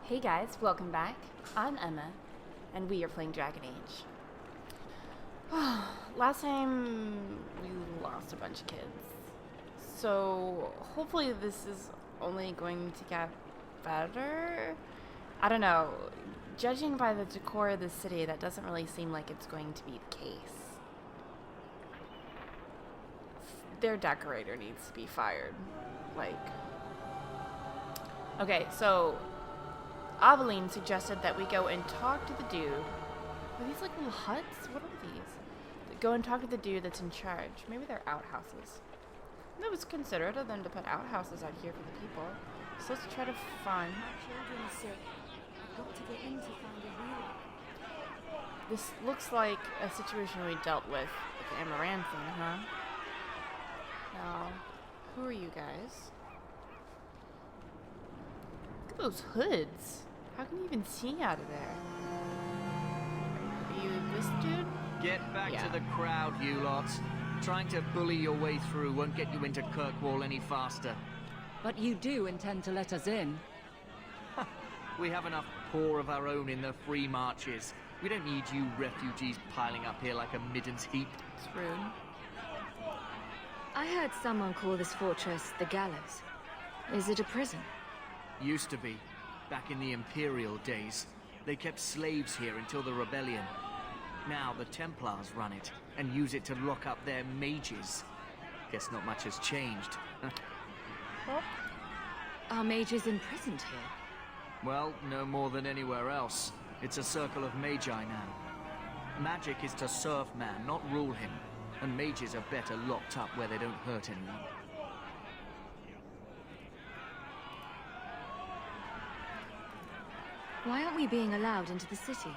Hey guys, welcome back. I'm Emma, and we are playing Dragon Age. Last time we lost a bunch of kids, so hopefully this is only going to get better. I don't know. Judging by the decor of the city, that doesn't really seem like it's going to be the case. Their decorator needs to be fired. Okay, so Aveline suggested that we go and talk to the dude. Are these like little huts? What are these? Go and talk to the dude that's in charge. Maybe they're outhouses. That was considerate of them to put outhouses out here for the people. So let's try to find... My children are sick. I've got to get in to find a healer. This looks like a situation we dealt with the Meeran thing, huh? Now, who are you guys? Look at those hoods. How can you even see out of there? Are you this dude? Get back to the crowd, you lot. Trying to bully your way through won't get you into Kirkwall any faster. But you do intend to let us in. We have enough poor of our own in the free marches. We don't need you refugees piling up here like a midden's heap. It's rude. I heard someone call this fortress the Gallows. Is it a prison? Used to be. Back in the Imperial days. They kept slaves here until the rebellion. Now the Templars run it, and use it to lock up their mages. Guess not much has changed. Are mages imprisoned here? Well, no more than anywhere else. It's a circle of magi now. Magic is to serve man, not rule him. And mages are better locked up where they don't hurt anyone. Why aren't we being allowed into the city?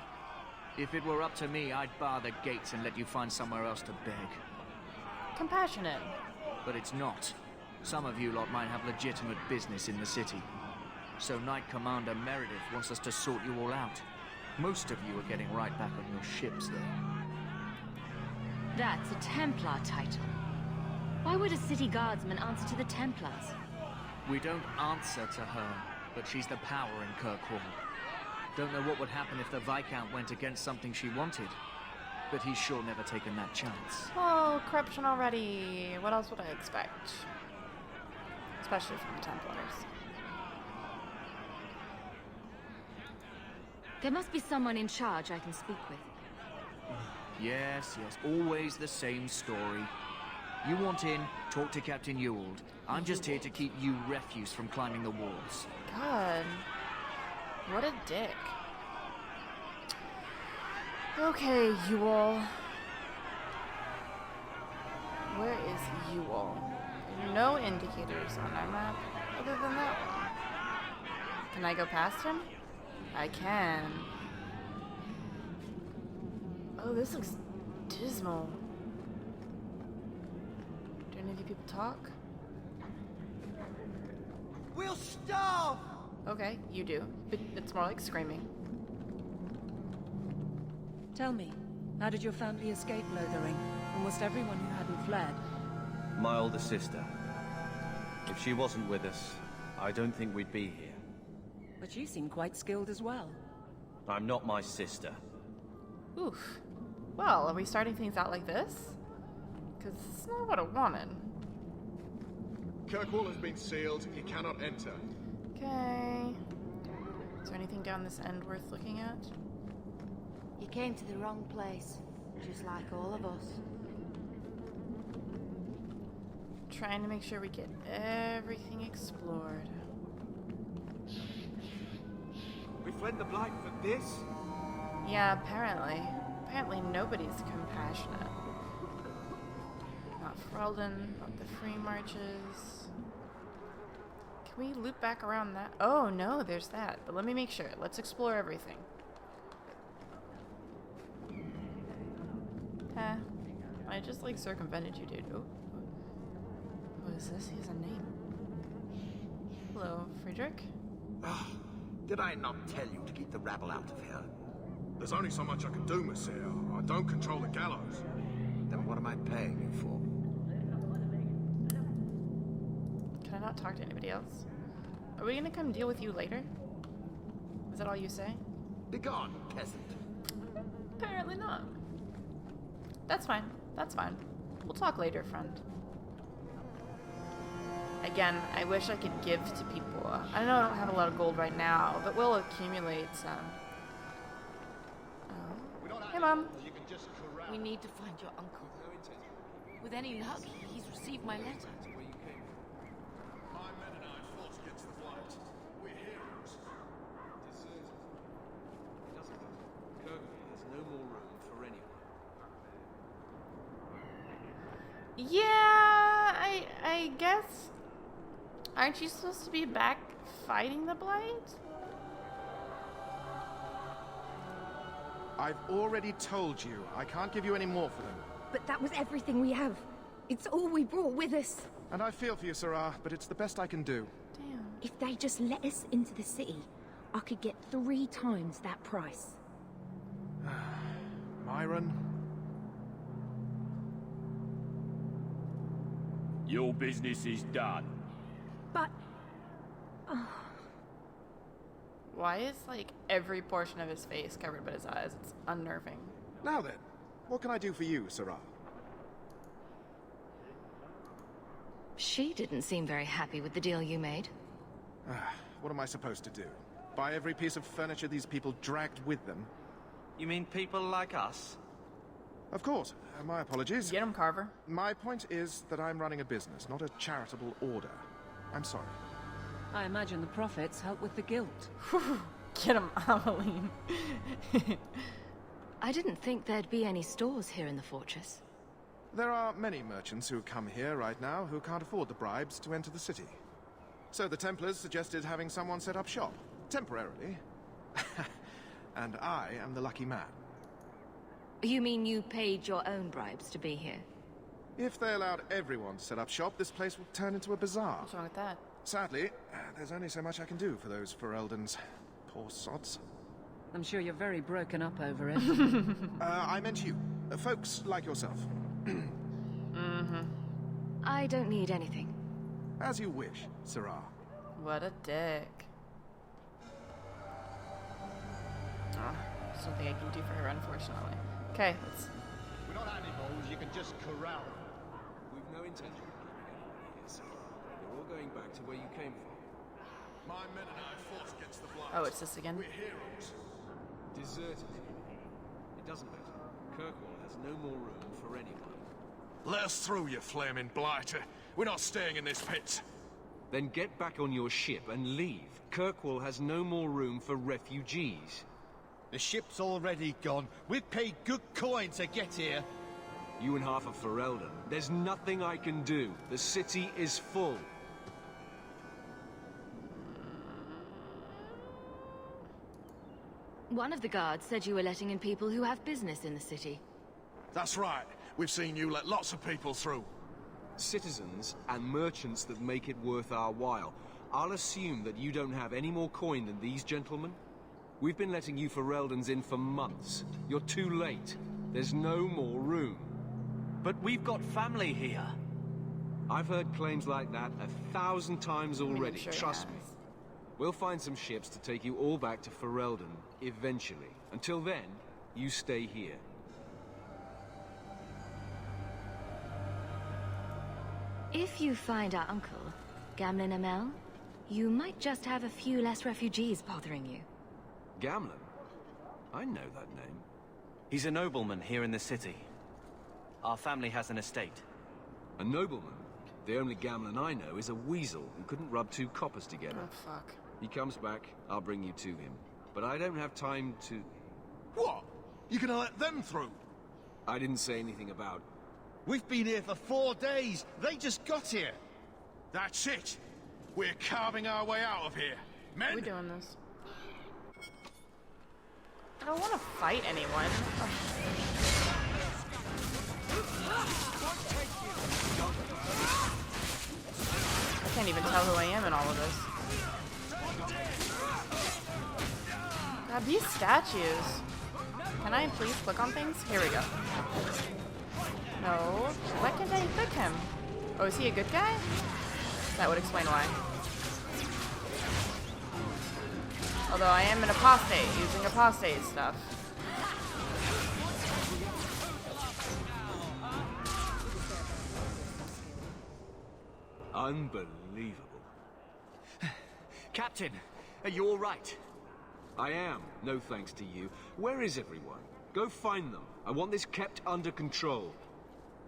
If it were up to me, I'd bar the gates and let you find somewhere else to beg. Compassionate. But it's not. Some of you lot might have legitimate business in the city. So Knight Commander Meredith wants us to sort you all out. Most of you are getting right back on your ships there. That's a Templar title. Why would a city guardsman answer to the Templars? We don't answer to her, but she's the power in Kirkwall. Don't know what would happen if the Viscount went against something she wanted. But he's sure never taken that chance. Oh, corruption already. What else would I expect? Especially from the Templars. There must be someone in charge I can speak with. Yes, always the same story. You want in, talk to Captain Ewald. I'm just here to keep you refuse from climbing the walls. God. What a dick. Okay, Ewald. Where is Ewald? No indicators on our map other than that one. Can I go past him? I can. Oh, this looks dismal. Do any of you people talk? We'll starve! Okay, you do. But it's more like screaming. Tell me, how did your family escape Lothering? Almost everyone who hadn't fled. My older sister. If she wasn't with us, I don't think we'd be here. But you seem quite skilled as well. I'm not my sister. Oof. Well, are we starting things out like this? Because it's not what I wanted. Kirkwall has been sealed. He cannot enter. Okay. Is there anything down this end worth looking at? You came to the wrong place, just like all of us. Trying to make sure we get everything explored. We fled the Blight for this? Yeah, apparently. Apparently nobody's compassionate. Not Ferelden, not the free marches. Can we loop back around that? Oh, no, there's that. But let me make sure. Let's explore everything. I just, like, circumvented you, dude. Oh. What is this? He has a name. Hello, Friedrich? Did I not tell you to keep the rabble out of here? There's only so much I can do, Monsieur. I don't control the gallows. Then what am I paying you for? Can I not talk to anybody else? Are we gonna come deal with you later? that all you say? Begone, peasant. Apparently not. That's fine. That's fine. We'll talk later, friend. Again, I wish I could give to people. I know I don't have a lot of gold right now, but we'll accumulate some. Hey, Mom. We need to find your uncle. With any luck, he's received my letter. My men and I fought against the Blight. We're heroes. Deserted. It doesn't matter. Kirkwall has no more room for anyone. Yeah, I guess. Aren't you supposed to be back fighting the Blight? I've already told you. I can't give you any more for them. But that was everything we have. It's all we brought with us. And I feel for you, Sarah, but it's the best I can do. Damn. If they just let us into the city, I could get 3 times that price. Meeran? Your business is done. But... Why is, like, every portion of his face covered by his eyes? It's unnerving. Now then, what can I do for you, Sarah? She didn't seem very happy with the deal you made. What am I supposed to do? Buy every piece of furniture these people dragged with them? You mean people like us? Of course. My apologies. Get him, Carver. My point is that I'm running a business, not a charitable order. I'm sorry. I imagine the profits help with the guilt. Get him, Aveline. I didn't think there'd be any stores here in the fortress. There are many merchants who come here right now who can't afford the bribes to enter the city. So the Templars suggested having someone set up shop, temporarily. And I am the lucky man. You mean you paid your own bribes to be here? If they allowed everyone to set up shop, this place would turn into a bazaar. What's wrong with that? Sadly, there's only so much I can do for those Fereldans. Poor sods. I'm sure you're very broken up over it. I meant you. Folks like yourself. I don't need anything. As you wish, Sarah. What a dick. Oh, there's nothing I can do for her, unfortunately. Okay, let's... We're not animals you can just corral. We've no intention of keeping anyone here, sir. You're all going back to where you came from. My men and I fought against the Blight. Oh, it's this again? We're heroes. Deserted. It doesn't matter. Kirkwall has no more room for anyone. Let us through, you flaming blighter. We're not staying in this pit. Then get back on your ship and leave. Kirkwall has no more room for refugees. The ship's already gone. We've paid good coin to get here. You and half of Ferelden. There's nothing I can do. The city is full. One of the guards said you were letting in people who have business in the city. That's right. We've seen you let lots of people through. Citizens and merchants that make it worth our while. I'll assume that you don't have any more coin than these gentlemen. We've been letting you Fereldans in for months. You're too late. There's no more room. But we've got family here. I've heard claims like that 1,000 times I mean, I'm already, sure he trust me. has. We'll find some ships to take you all back to Ferelden, eventually. Until then, you stay here. If you find our uncle, Gamlin Amel, you might just have a few less refugees bothering you. Gamlin? I know that name. He's a nobleman here in the city. Our family has an estate. A nobleman? The only Gamlin I know is a weasel who couldn't rub 2 coppers together. Oh, fuck. He comes back, I'll bring you to him. But I don't have time to... What? You gonna let them through? I didn't say anything about... We've been here for 4 days. They just got here. That's it. We're carving our way out of here. Men! We're doing this. I don't want to fight anyone. Ugh. I can't even tell who I am in all of this. God, these statues. Can I please click on things? Here we go. No. Why can't I click him? Oh, is he a good guy? That would explain why. Although I am an apostate, using apostate stuff. Unbelievable. Captain, are you all right? I am, no thanks to you. Where is everyone? Go find them. I want this kept under control.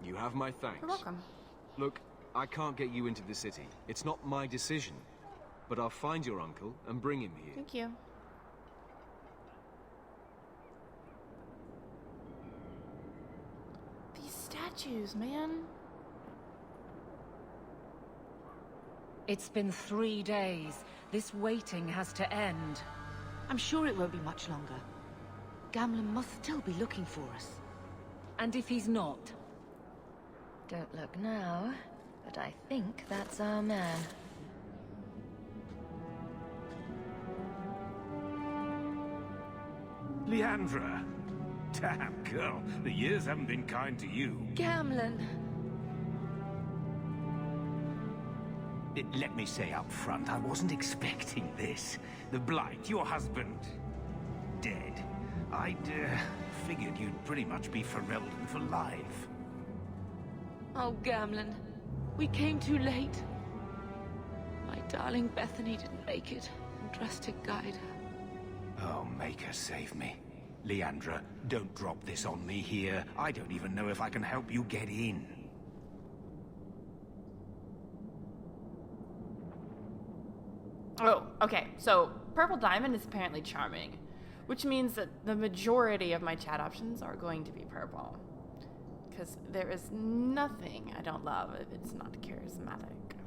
You have my thanks. You're welcome. Look, I can't get you into the city. It's not my decision. But I'll find your uncle and bring him here. Thank you. These statues, man. It's been 3 days. This waiting has to end. I'm sure it won't be much longer. Gamlen must still be looking for us. And if he's not? Don't look now, but I think that's our man. Leandra. Damn, girl. The years haven't been kind to you. Gamlen. Let me say up front, I wasn't expecting this. The Blight, your husband, dead. I'd figured you'd pretty much be Ferelden for life. Oh, Gamlen. We came too late. My darling Bethany didn't make it, and Drastic guide her. Oh, make her save me. Leandra, don't drop this on me here. I don't even know if I can help you get in. Oh, okay. So, Purple Diamond is apparently charming, which means that the majority of my chat options are going to be purple. Because there is nothing I don't love if it's not charismatic.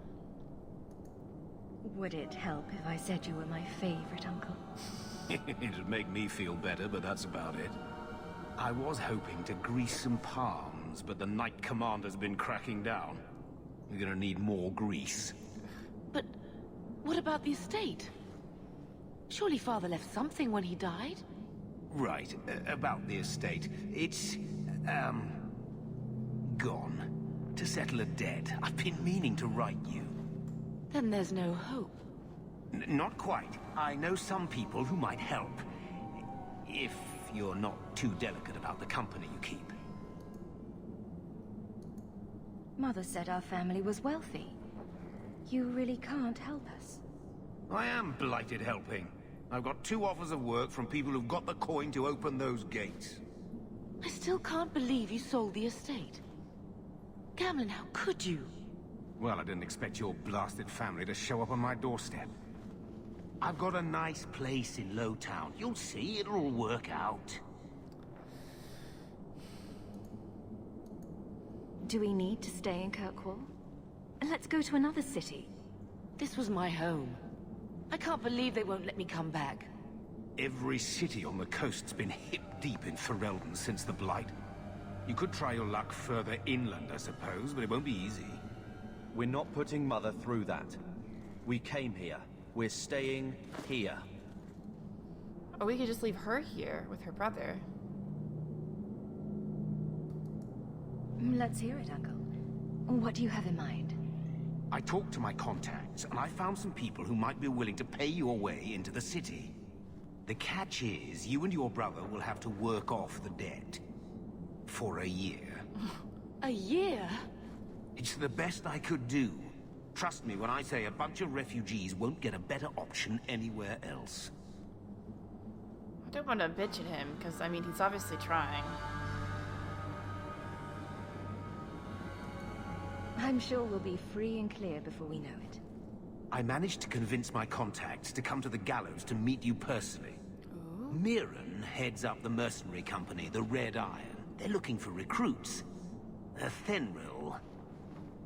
Would it help if I said you were my favorite uncle? It'd make me feel better, but that's about it. I was hoping to grease some palms, but the Knight Commander's been cracking down. We're gonna need more grease. But what about the estate? Surely Father left something when he died? Right, about the estate. It's, gone. To settle a debt. I've been meaning to write you. Then there's no hope. Not quite. I know some people who might help. If you're not too delicate about the company you keep. Mother said our family was wealthy. You really can't help us. I am blighted helping. I've got 2 offers of work from people who've got the coin to open those gates. I still can't believe you sold the estate. Gamlen, how could you? Well, I didn't expect your blasted family to show up on my doorstep. I've got a nice place in Lowtown. You'll see, it'll all work out. Do we need to stay in Kirkwall? Let's go to another city. This was my home. I can't believe they won't let me come back. Every city on the coast's been hip-deep in Ferelden since the Blight. You could try your luck further inland, I suppose, but it won't be easy. We're not putting Mother through that. We came here. We're staying here. Or we could just leave her here with her brother. Let's hear it, Uncle. What do you have in mind? I talked to my contacts, and I found some people who might be willing to pay your way into the city. The catch is, you and your brother will have to work off the debt. For a year. A year? It's the best I could do. Trust me when I say a bunch of refugees won't get a better option anywhere else. I don't want to bitch at him, because, I mean, he's obviously trying. I'm sure we'll be free and clear before we know it. I managed to convince my contacts to come to the gallows to meet you personally. Ooh. Meeran heads up the mercenary company, the Red Iron. They're looking for recruits. Athenril,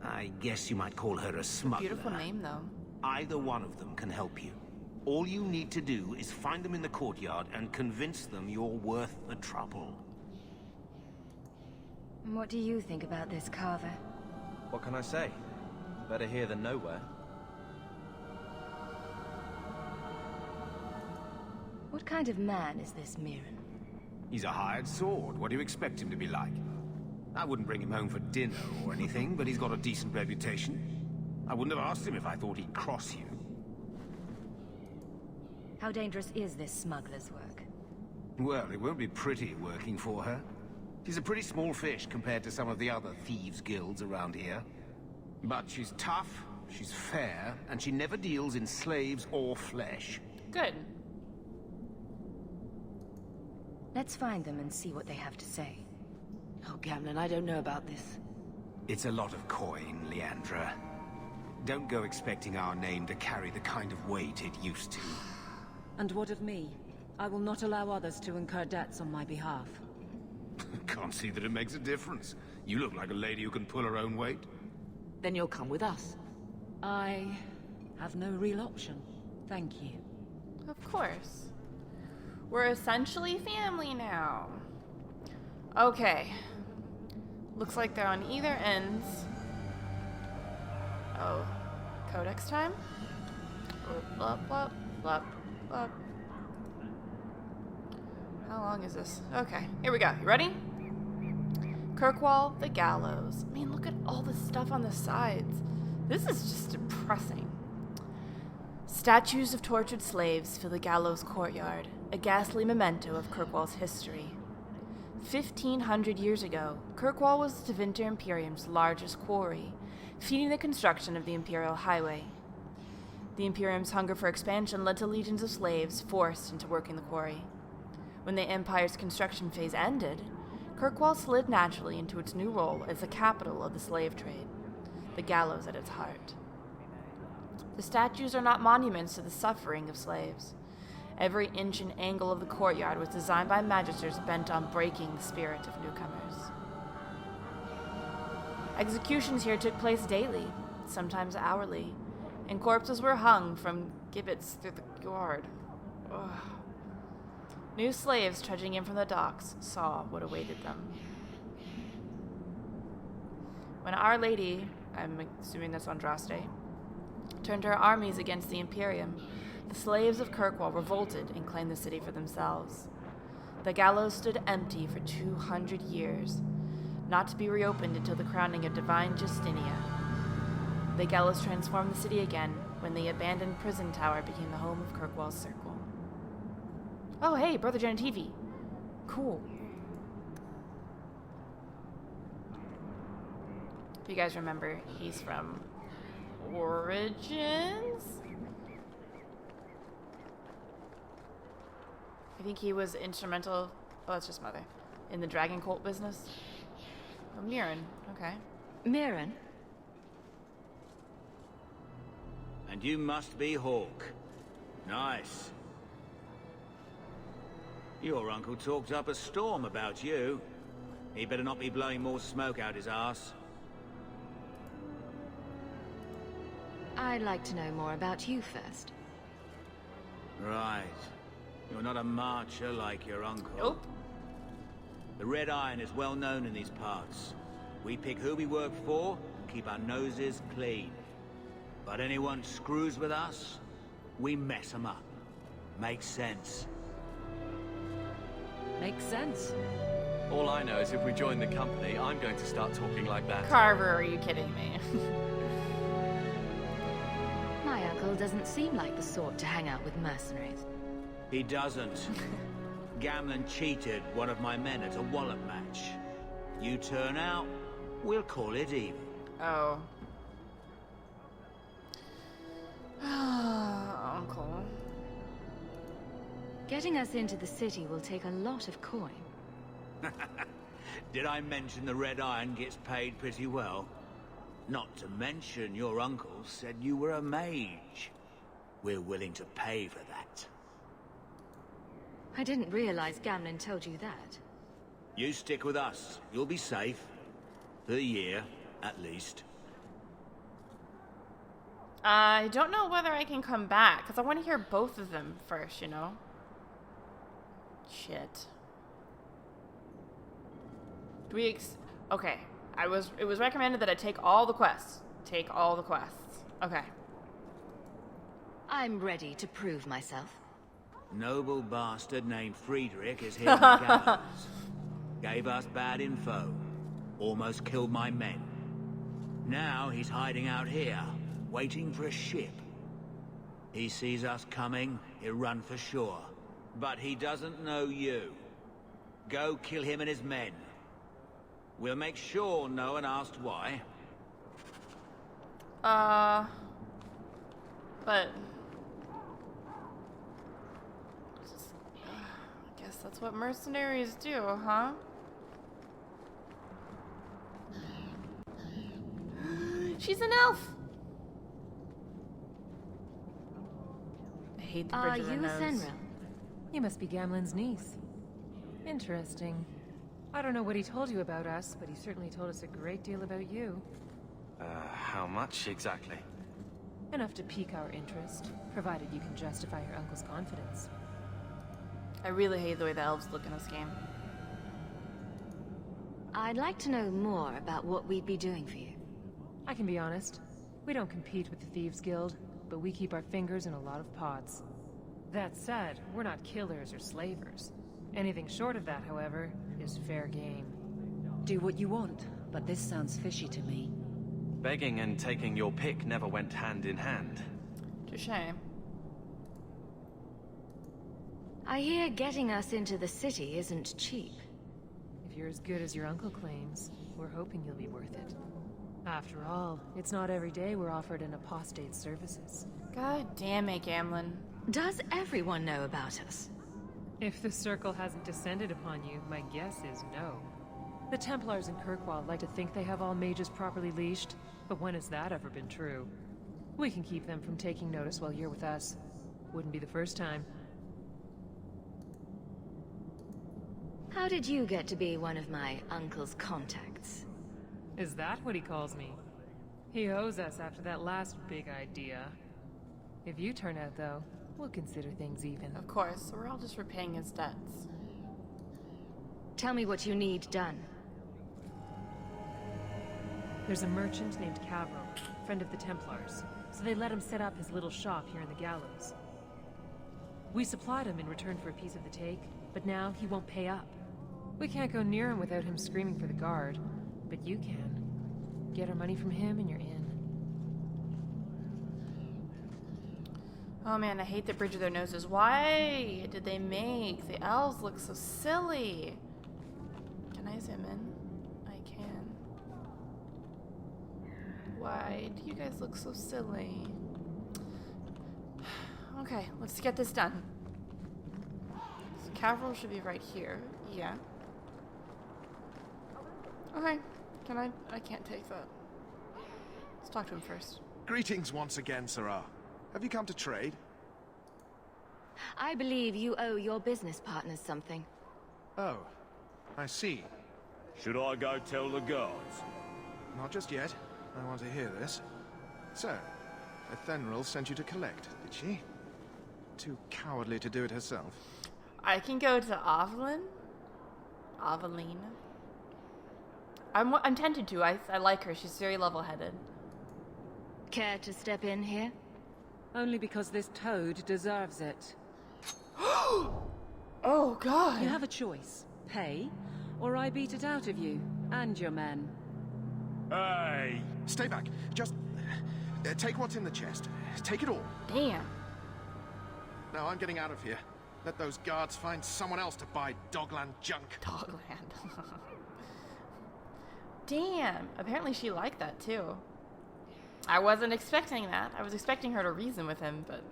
I guess you might call her a smuggler. Beautiful name, though. Either one of them can help you. All you need to do is find them in the courtyard and convince them you're worth the trouble. What do you think about this, Carver? What can I say? Better here than nowhere. What kind of man is this Meeran? He's a hired sword. What do you expect him to be like? I wouldn't bring him home for dinner or anything, but he's got a decent reputation. I wouldn't have asked him if I thought he'd cross you. How dangerous is this smuggler's work? Well, it won't be pretty working for her. She's a pretty small fish compared to some of the other thieves' guilds around here. But she's tough, she's fair, and she never deals in slaves or flesh. Good. Let's find them and see what they have to say. Oh, Gamlin, I don't know about this. It's a lot of coin, Leandra. Don't go expecting our name to carry the kind of weight it used to. And what of me? I will not allow others to incur debts on my behalf. Can't see that it makes a difference. You look like a lady who can pull her own weight. Then you'll come with us. I have no real option. Thank you. Of course. We're essentially family now. Okay. Looks like they're on either ends. Oh, Codex time? Blup, blup, blup, blup. How long is this? Okay, here we go. You ready? Kirkwall, the gallows. I mean, look at all the stuff on the sides. This is just depressing. Statues of tortured slaves fill the gallows courtyard, a ghastly memento of Kirkwall's history. 1,500 years ago, Kirkwall was Tevinter Imperium's largest quarry, feeding the construction of the Imperial Highway. The Imperium's hunger for expansion led to legions of slaves forced into working the quarry. When the Empire's construction phase ended, Kirkwall slid naturally into its new role as the capital of the slave trade, the gallows at its heart. The statues are not monuments to the suffering of slaves. Every inch and angle of the courtyard was designed by magisters bent on breaking the spirit of newcomers. Executions here took place daily, sometimes hourly, and corpses were hung from gibbets through the yard. Ugh. New slaves trudging in from the docks saw what awaited them. When Our Lady, I'm assuming that's Andraste, turned her armies against the Imperium, the slaves of Kirkwall revolted and claimed the city for themselves. The gallows stood empty for 200 years, not to be reopened until the crowning of Divine Justinia. The gallows transformed the city again when the abandoned prison tower became the home of Kirkwall's Circle. Oh, hey, Brother Genitivi. Cool. If you guys remember, he's from Origins? I think he was instrumental, oh, that's just Mother, in the dragon cult business. Oh, Meeran, okay. Meeran? And you must be Hawk. Nice. Your uncle talked up a storm about you. He better not be blowing more smoke out his arse. I'd like to know more about you first. Right. You're not a marcher like your uncle. Nope. The Red Iron is well known in these parts. We pick who we work for and keep our noses clean. But anyone screws with us, we mess them up. Makes sense. Makes sense. All I know is if we join the company, I'm going to start talking like that. Carver, are you kidding me? My uncle doesn't seem like the sort to hang out with mercenaries. He doesn't. Gamlin cheated one of my men at a wallop match. You turn out, we'll call it even. Oh. Uncle. Getting us into the city will take a lot of coin. Did I mention the Red Iron gets paid pretty well? Not to mention your uncle said you were a mage. We're willing to pay for that. I didn't realize Gamlin told you that. You stick with us. You'll be safe. For a year, at least. I don't know whether I can come back, because I want to hear both of them first, you know? Shit. Do we okay. It was recommended that I take all the quests. Take all the quests. Okay. I'm ready to prove myself. Noble bastard named Friedrich is here in the gallows. Gave us bad info. Almost killed my men. Now he's hiding out here, waiting for a ship. He sees us coming, he'll run for sure. But he doesn't know you. Go kill him and his men. We'll make sure no one asks why. But... I guess that's what mercenaries do, huh? She's an elf! I hate the bridge of her nose. Athenril? You must be Gamlen's niece. Interesting. I don't know what he told you about us, but he certainly told us a great deal about you. How much exactly? Enough to pique our interest, provided you can justify your uncle's confidence. I really hate the way the elves look in this game. I'd like to know more about what we'd be doing for you. I can be honest. We don't compete with the Thieves Guild, but we keep our fingers in a lot of pots. That said, we're not killers or slavers. Anything short of that, however, is fair game. Do what you want, but this sounds fishy to me. Begging and taking your pick never went hand in hand. Touché. I hear getting us into the city isn't cheap. If you're as good as your uncle claims, we're hoping you'll be worth it. After all, it's not every day we're offered an apostate's services. God damn it, Gamlen. Does everyone know about us? If the circle hasn't descended upon you, my guess is no. The Templars in Kirkwall like to think they have all mages properly leashed, but when has that ever been true? We can keep them from taking notice while you're with us. Wouldn't be the first time. How did you get to be one of my uncle's contacts? Is that what he calls me? He owes us after that last big idea. If you turn out, though, we'll consider things even. Of course, we're all just repaying his debts. Tell me what you need done. There's a merchant named Kirkwall, friend of the Templars, so they let him set up his little shop here in the Gallows. We supplied him in return for a piece of the take, but now he won't pay up. We can't go near him without him screaming for the guard, but you can. Get our money from him and you're in. Oh man, I hate the bridge of their noses. Why did they make the elves look so silly? Can I zoom in? I can. Why do you guys look so silly? Okay, let's get this done. So Kirkwall should be right here. Yeah. Okay. I can't take that. Let's talk to him first. Greetings once again, Sirrah. Have you come to trade? I believe you owe your business partners something. Oh, I see. Should I go tell the guards? Not just yet. I want to hear this. So, Athenril sent you to collect, did she? Too cowardly to do it herself. I can go to Aveline. I'm tempted to. I like her. She's very level-headed. Care to step in here? Only because this toad deserves it. Oh, God. You have a choice. Pay, or I beat it out of you, and your men. Hey! Stay back. Just take what's in the chest. Take it all. Damn. No, I'm getting out of here. Let those guards find someone else to buy Dogland junk. Dogland. Damn. Apparently she liked that, too. I wasn't expecting that. I was expecting her to reason with him, but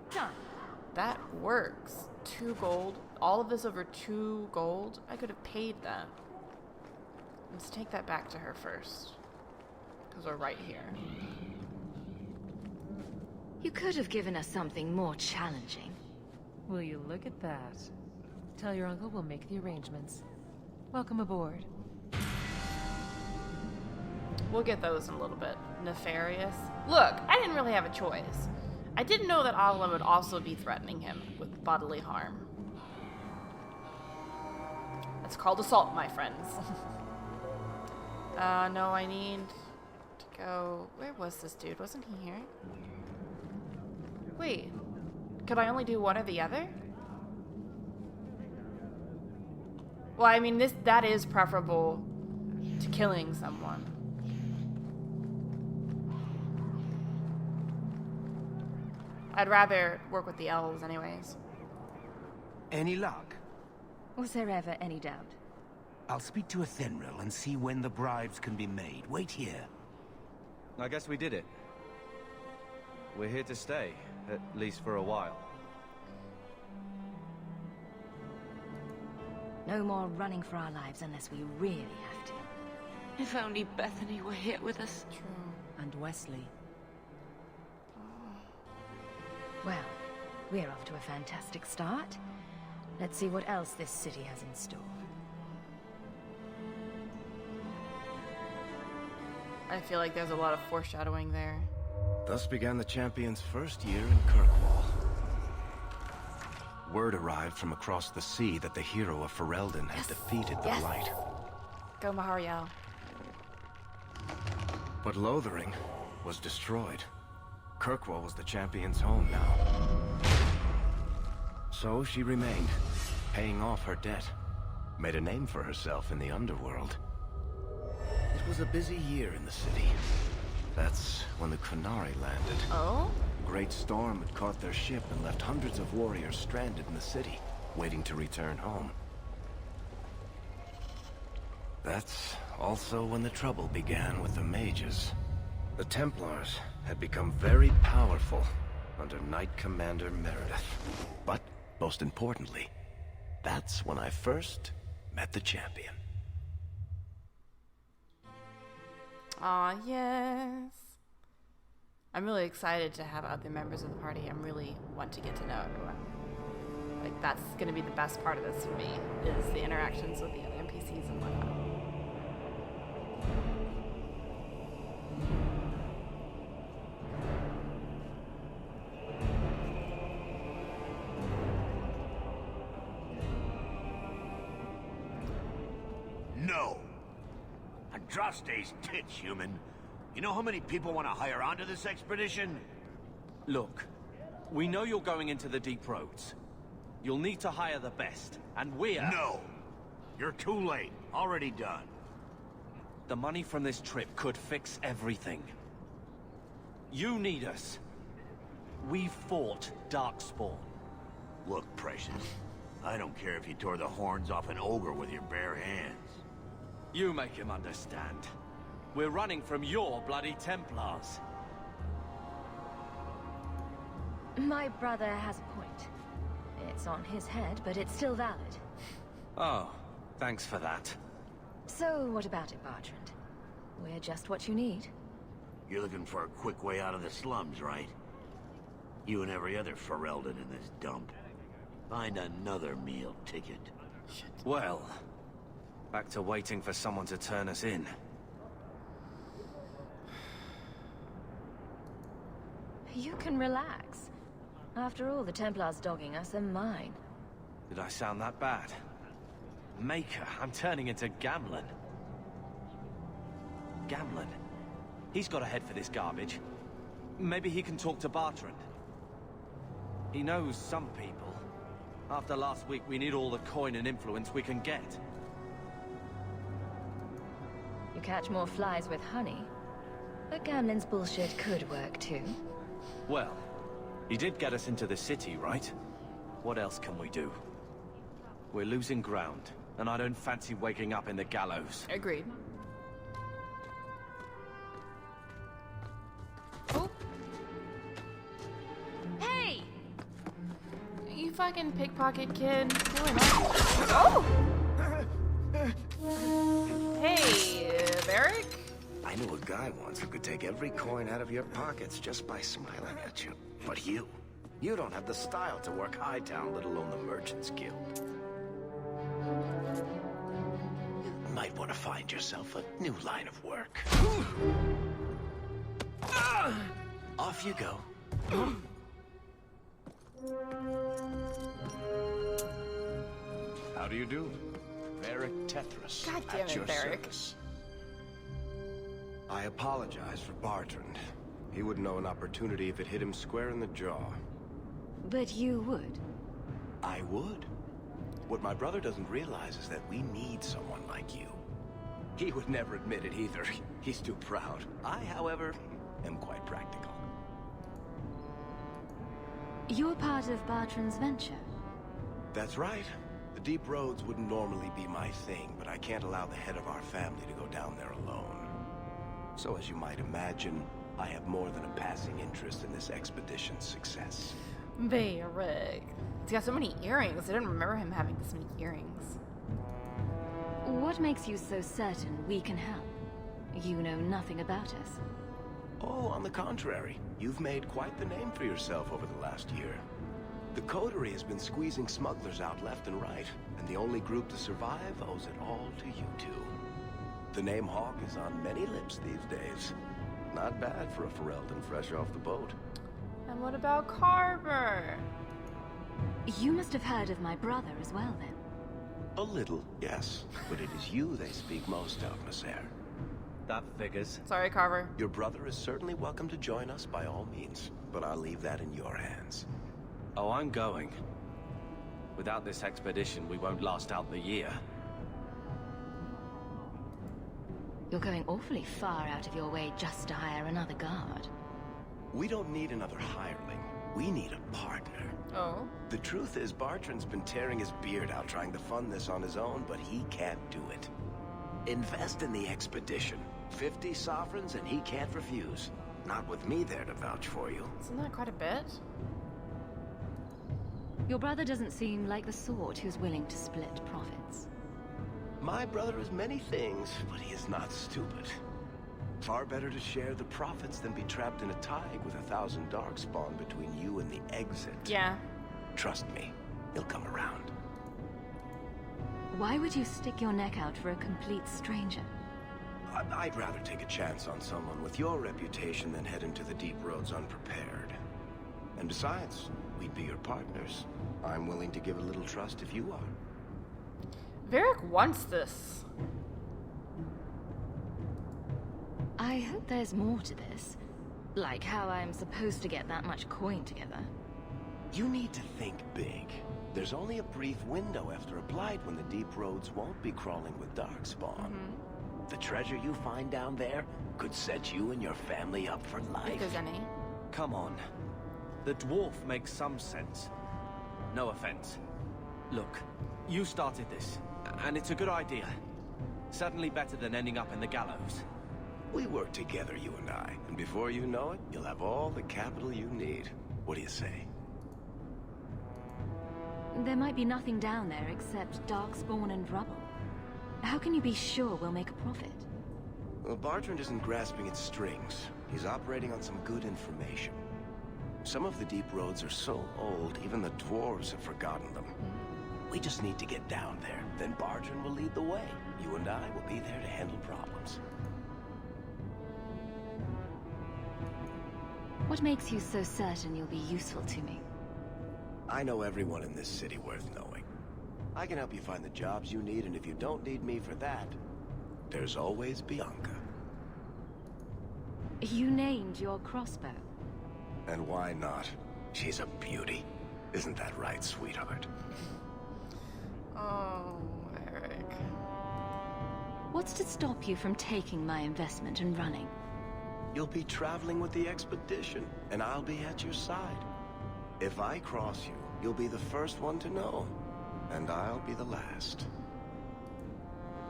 that works. 2 gold. All of this over 2 gold. I could have paid that. Let's take that back to her first. Because we're right here. You could have given us something more challenging. Will you look at that? Tell your uncle we'll make the arrangements. Welcome aboard. We'll get those in a little bit. Nefarious. Look, I didn't really have a choice. I didn't know that Aveline would also be threatening him with bodily harm. That's called assault, my friends. No, I need to go... Where was this dude? Wasn't he here? Wait. Could I only do one or the other? Well, I mean, that is preferable to killing someone. I'd rather work with the elves anyways. Any luck? Was there ever any doubt? I'll speak to Athenril and see when the bribes can be made. Wait here. I guess we did it. We're here to stay, at least for a while. No more running for our lives unless we really have to. If only Bethany were here with us. True. And Wesley. Well, we're off to a fantastic start. Let's see what else this city has in store. I feel like there's a lot of foreshadowing there. Thus began the champion's first year in Kirkwall. Word arrived from across the sea that the hero of Ferelden had defeated the Blight. Go Mahariel. But Lothering was destroyed. Kirkwall was the champion's home now. So she remained, paying off her debt. Made a name for herself in the underworld. It was a busy year in the city. That's when the Qunari landed. Oh? A great storm had caught their ship and left hundreds of warriors stranded in the city, waiting to return home. That's also when the trouble began with the mages. The Templars had become very powerful under Knight Commander Meredith. But, most importantly, that's when I first met the champion. Aw, yes. I'm really excited to have other members of the party. I really want to get to know everyone. Like, that's gonna be the best part of this for me, is the interactions with the other NPCs and whatnot. No! Andraste's tits, human. You know how many people want to hire onto this expedition? Look, we know you're going into the deep roads. You'll need to hire the best, and we're... No! You're too late. Already done. The money from this trip could fix everything. You need us. We fought Darkspawn. Look, Precious. I don't care if you tore the horns off an ogre with your bare hands. You make him understand. We're running from your bloody Templars. My brother has a point. It's on his head, but it's still valid. Oh, thanks for that. So, what about it, Bertrand? We're just what you need. You're looking for a quick way out of the slums, right? You and every other Ferelden in this dump. Find another meal ticket. Well, back to waiting for someone to turn us in. You can relax. After all, the Templars dogging us are mine. Did I sound that bad? Maker, I'm turning into Gamlen. Gamlen? He's got a head for this garbage. Maybe he can talk to Bertrand. He knows some people. After last week, we need all the coin and influence we can get. You catch more flies with honey. But Gamlen's bullshit could work too. Well, he did get us into the city, right? What else can we do? We're losing ground, and I don't fancy waking up in the gallows. Agreed. Oh. Hey! You fucking pickpocket kid. Really not. Oh! Hey, Varric? I knew a guy once who could take every coin out of your pockets just by smiling at you. But you don't have the style to work Hightown, let alone the Merchants Guild. You might want to find yourself a new line of work. Off you go. How do you do? Varric Tethras, God damn at it, your Varric. service. I apologize for Bertrand. He wouldn't know an opportunity if it hit him square in the jaw. But you would. I would. What my brother doesn't realize is that we need someone like you. He would never admit it either. He's too proud. I, however, am quite practical. You're part of Bartran's venture? That's right. The deep roads wouldn't normally be my thing, but I can't allow the head of our family to go down there alone. So as you might imagine, I have more than a passing interest in this expedition's success. Varric. He's got so many earrings. I didn't remember him having this many earrings. What makes you so certain we can help? You know nothing about us. Oh, on the contrary. You've made quite the name for yourself over the last year. The coterie has been squeezing smugglers out left and right, and the only group to survive owes it all to you two. The name Hawk is on many lips these days. Not bad for a Ferelden fresh off the boat. And what about Carver? You must have heard of my brother as well, then. A little, yes. But it is you they speak most of, Meeran. That figures. Sorry, Carver. Your brother is certainly welcome to join us by all means, but I'll leave that in your hands. Oh, I'm going. Without this expedition, we won't last out the year. You're going awfully far out of your way just to hire another guard. We don't need another hireling. We need a partner. Oh? The truth is, Bartran's been tearing his beard out trying to fund this on his own, but he can't do it. Invest in the expedition. 50 sovereigns and he can't refuse. Not with me there to vouch for you. Isn't that quite a bit? Your brother doesn't seem like the sort who's willing to split profits. My brother is many things, but he is not stupid. Far better to share the profits than be trapped in a tide with 1,000 darkspawn between you and the exit. Yeah. Trust me, he'll come around. Why would you stick your neck out for a complete stranger? I'd rather take a chance on someone with your reputation than head into the deep roads unprepared. And besides, we'd be your partners. I'm willing to give a little trust if you are. Varric wants this. I hope there's more to this. Like how I'm supposed to get that much coin together. You need to think big. There's only a brief window after a blight when the deep roads won't be crawling with darkspawn. The treasure you find down there could set you and your family up for life. If there's any. Come on. The dwarf makes some sense. No offense. Look, you started this, and it's a good idea. Certainly better than ending up in the gallows. We work together, you and I, and before you know it, you'll have all the capital you need. What do you say? There might be nothing down there except darkspawn and rubble. How can you be sure we'll make a profit? Well, Bartran isn't grasping at strings. He's operating on some good information. Some of the deep roads are so old, even the dwarves have forgotten them. We just need to get down there. Then Bartran will lead the way. You and I will be there to handle problems. What makes you so certain you'll be useful to me? I know everyone in this city worth knowing. I can help you find the jobs you need, and if you don't need me for that, there's always Bianca. You named your crossbow. And why not? She's a beauty. Isn't that right, sweetheart? Oh, Eric. What's to stop you from taking my investment and running? You'll be traveling with the expedition, and I'll be at your side. If I cross you, you'll be the first one to know, and I'll be the last.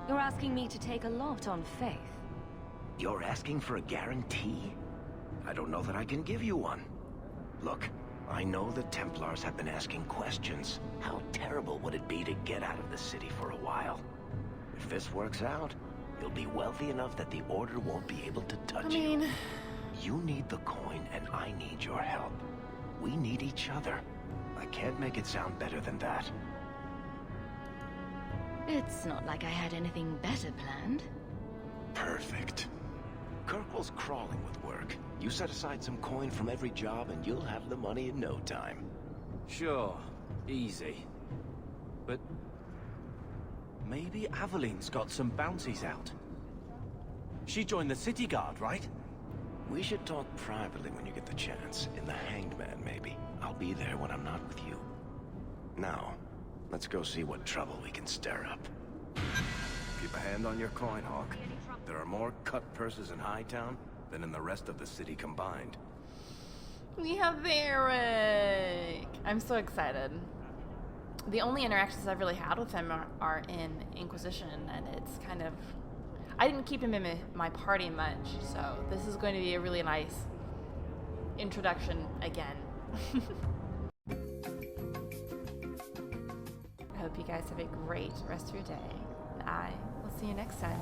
You're asking me to take a lot on faith. You're asking for a guarantee? I don't know that I can give you one. Look, I know the Templars have been asking questions. How terrible would it be to get out of the city for a while? If this works out, you'll be wealthy enough that the Order won't be able to touch you. You need the coin, and I need your help. We need each other. I can't make it sound better than that. It's not like I had anything better planned. Perfect. Kirkwall's crawling with work. You set aside some coin from every job and you'll have the money in no time. Sure. Easy. But maybe Aveline's got some bounties out. She joined the city guard, right? We should talk privately when you get the chance. In the Hanged Man, maybe. I'll be there when I'm not with you. Now, let's go see what trouble we can stir up. Keep a hand on your coin, Hawk. There are more cut purses in Hightown than in the rest of the city combined. We have Eric! I'm so excited. The only interactions I've really had with him are in Inquisition, and it's kind of... I didn't keep him in my party much, so this is going to be a really nice introduction again. I hope you guys have a great rest of your day, and I will see you next time.